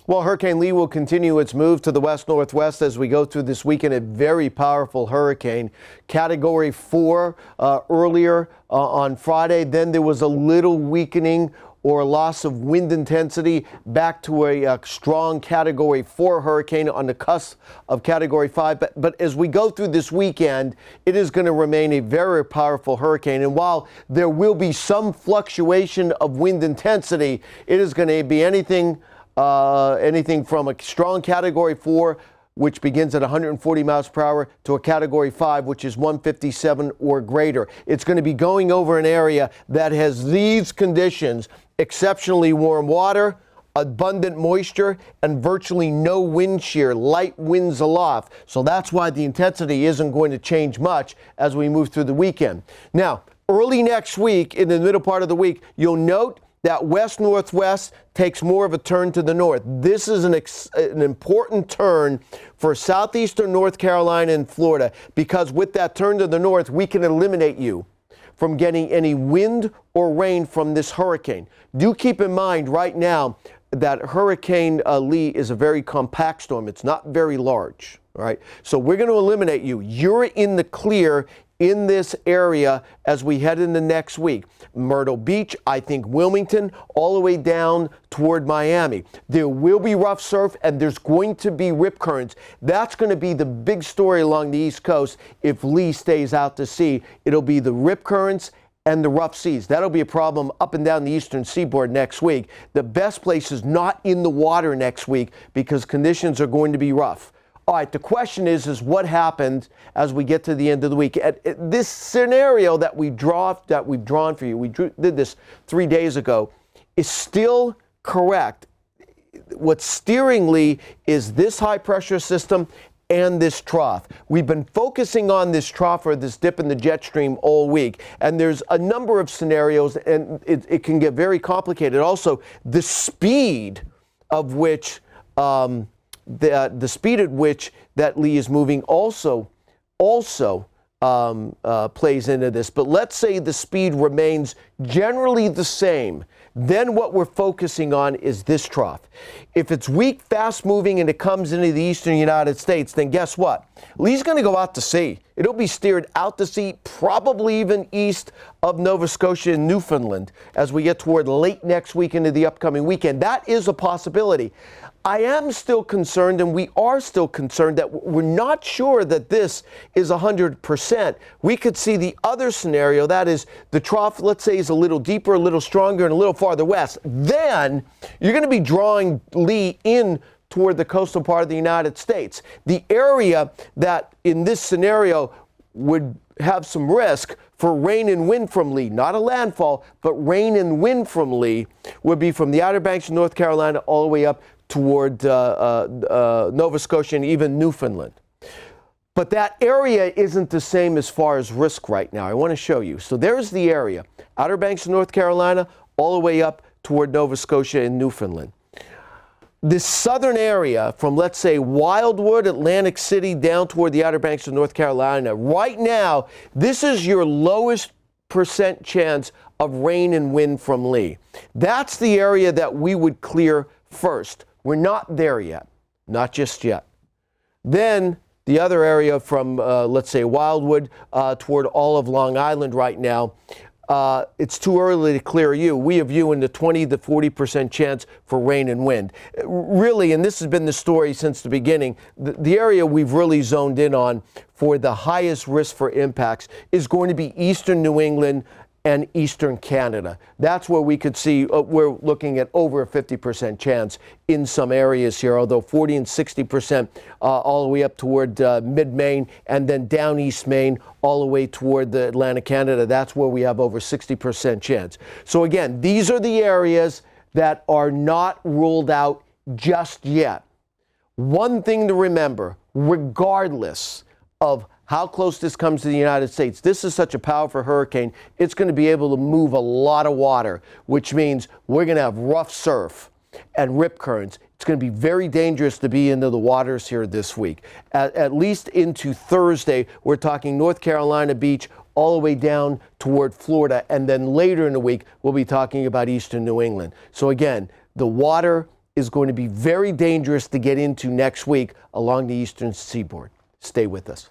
Well, Hurricane Lee will continue its move to the west-northwest as we go through this weekend. A very powerful hurricane, Category 4 earlier on Friday. Then there was a little weakening or loss of wind intensity back to a strong Category 4 hurricane on the cusp of Category 5. But as we go through this weekend, it is going to remain a very powerful hurricane. And while there will be some fluctuation of wind intensity, it is going to be anything from a strong Category 4, which begins at 140 miles per hour, to a Category 5, which is 157 or greater. It's going to be going over an area that has these conditions: exceptionally warm water, abundant moisture, and virtually no wind shear, light winds aloft. So that's why the intensity isn't going to change much as we move through the weekend. Now, early next week, in the middle part of the week, you'll note that west-northwest takes more of a turn to the north. This is an important turn for southeastern North Carolina and Florida, because with that turn to the north, we can eliminate you from getting any wind or rain from this hurricane. Do keep in mind right now that Hurricane Lee is a very compact storm. It's not very large, all right? So we're going to eliminate you. You're in the clear in this area as we head into next week. Myrtle Beach, I think Wilmington, all the way down toward Miami. There will be rough surf and there's going to be rip currents. That's going to be the big story along the East Coast if Lee stays out to sea. It'll be the rip currents and the rough seas. That'll be a problem up and down the eastern seaboard next week. The best place is not in the water next week because conditions are going to be rough. All right, the question is what happened as we get to the end of the week? This scenario that we've drawn for you, did this 3 days ago, is still correct. What's steering Lee is this high pressure system and this trough. We've been focusing on this trough or this dip in the jet stream all week, and there's a number of scenarios, and it can get very complicated. Also, the speed of which the speed at which that Lee is moving also plays into this. But let's say the speed remains generally the same. Then what we're focusing on is this trough. If it's weak, fast moving, and it comes into the eastern United States, then guess what? Lee's going to go out to sea. It'll be steered out to sea, probably even east of Nova Scotia and Newfoundland as we get toward late next week into the upcoming weekend. That is a possibility. I am still concerned, and we are still concerned, that we're not sure that this is 100%. We could see the other scenario, that is the trough, let's say, is a little deeper, a little stronger, and a little farther west. Then you're going to be drawing Lee in toward the coastal part of the United States. The area that in this scenario would have some risk for rain and wind from Lee, not a landfall, but rain and wind from Lee, would be from the Outer Banks of North Carolina all the way up toward Nova Scotia and even Newfoundland. But that area isn't the same as far as risk right now. I want to show you. So there's the area, Outer Banks of North Carolina, all the way up toward Nova Scotia and Newfoundland. This southern area from, let's say, Wildwood, Atlantic City, down toward the Outer Banks of North Carolina, right now, this is your lowest percent chance of rain and wind from Lee. That's the area that we would clear first. We're not there yet, not just yet. Then the other area from, let's say, Wildwood toward all of Long Island right now, it's too early to clear you. We have you in the 20 to 40% chance for rain and wind. Really, and this has been the story since the beginning, the area we've really zoned in on for the highest risk for impacts is going to be eastern New England and eastern Canada. That's where we could see, we're looking at over a 50% chance in some areas here, although 40 and 60% all the way up toward mid-Maine, and then down East Maine all the way toward the Atlantic Canada. That's where we have over 60% chance. So again, these are the areas that are not ruled out just yet. One thing to remember, regardless of how close this comes to the United States, this is such a powerful hurricane, it's going to be able to move a lot of water, which means we're going to have rough surf and rip currents. It's going to be very dangerous to be into the waters here this week. At least into Thursday, we're talking North Carolina beach all the way down toward Florida, and then later in the week, we'll be talking about eastern New England. So again, the water is going to be very dangerous to get into next week along the eastern seaboard. Stay with us.